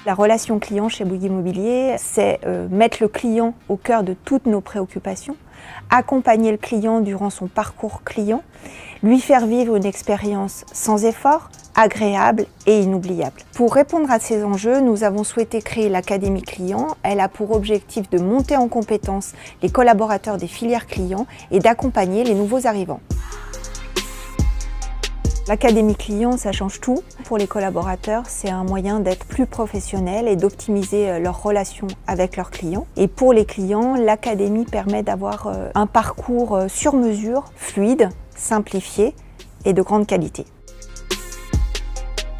La relation client chez Bouygues Immobilier, c'est mettre le client au cœur de toutes nos préoccupations, accompagner le client durant son parcours client, lui faire vivre une expérience sans effort, agréable et inoubliable. Pour répondre à ces enjeux, nous avons souhaité créer l'Académie Client. Elle a pour objectif de monter en compétence les collaborateurs des filières clients et d'accompagner les nouveaux arrivants. L'Académie Client, ça change tout. Pour les collaborateurs, c'est un moyen d'être plus professionnel et d'optimiser leurs relations avec leurs clients. Et pour les clients, l'Académie permet d'avoir un parcours sur mesure, fluide, simplifié et de grande qualité.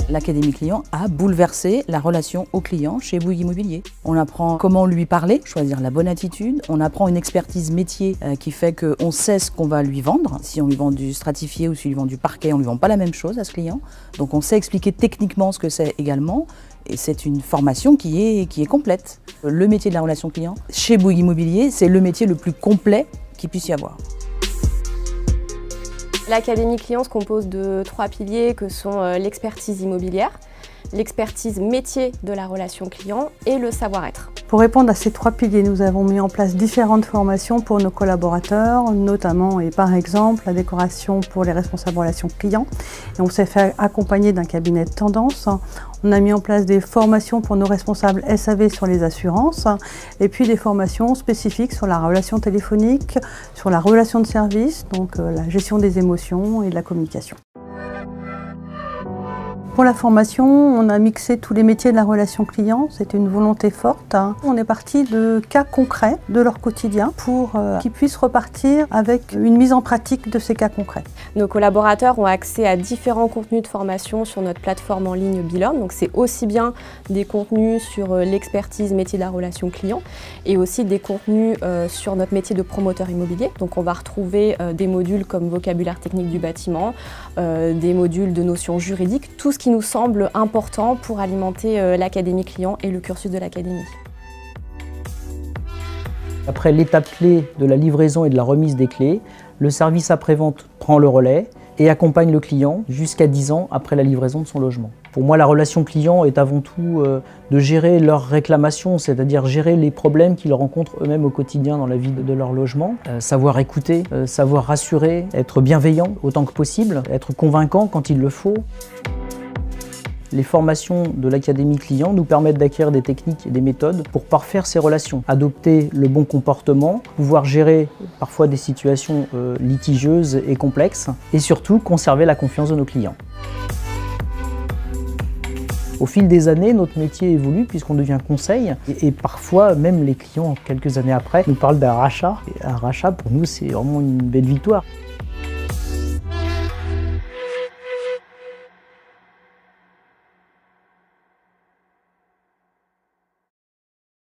L'Académie Client a bouleversé la relation au client chez Bouygues Immobilier. On apprend comment lui parler, choisir la bonne attitude. On apprend une expertise métier qui fait qu'on sait ce qu'on va lui vendre. Si on lui vend du stratifié ou si on lui vend du parquet, on ne lui vend pas la même chose à ce client. Donc on sait expliquer techniquement ce que c'est également. Et c'est une formation qui est complète. Le métier de la relation client, chez Bouygues Immobilier, c'est le métier le plus complet qu'il puisse y avoir. L'Académie Client se compose de 3 piliers que sont l'expertise immobilière, l'expertise métier de la relation client et le savoir-être. Pour répondre à ces 3 piliers, nous avons mis en place différentes formations pour nos collaborateurs, notamment et par exemple la décoration pour les responsables relations clients. Et on s'est fait accompagner d'un cabinet de tendance. On a mis en place des formations pour nos responsables SAV sur les assurances et puis des formations spécifiques sur la relation téléphonique, sur la relation de service, donc la gestion des émotions et de la communication. Pour la formation, on a mixé tous les métiers de la relation client, c'était une volonté forte. On est parti de cas concrets de leur quotidien pour qu'ils puissent repartir avec une mise en pratique de ces cas concrets. Nos collaborateurs ont accès à différents contenus de formation sur notre plateforme en ligne Bilearn, donc c'est aussi bien des contenus sur l'expertise métier de la relation client et aussi des contenus sur notre métier de promoteur immobilier. Donc on va retrouver des modules comme vocabulaire technique du bâtiment, des modules de notions juridiques, tout ce qui nous semble important pour alimenter l'Académie Client et le cursus de l'Académie. Après l'étape clé de la livraison et de la remise des clés, le service après-vente prend le relais et accompagne le client jusqu'à 10 ans après la livraison de son logement. Pour moi, la relation client est avant tout de gérer leurs réclamations, c'est-à-dire gérer les problèmes qu'ils rencontrent eux-mêmes au quotidien dans la vie de leur logement. Savoir écouter, savoir rassurer, être bienveillant autant que possible, être convaincant quand il le faut. Les formations de l'Académie Client nous permettent d'acquérir des techniques et des méthodes pour parfaire ces relations, adopter le bon comportement, pouvoir gérer parfois des situations litigieuses et complexes et surtout conserver la confiance de nos clients. Au fil des années, notre métier évolue puisqu'on devient conseil et parfois même les clients, quelques années après, nous parlent d'un rachat. Et un rachat pour nous, c'est vraiment une belle victoire.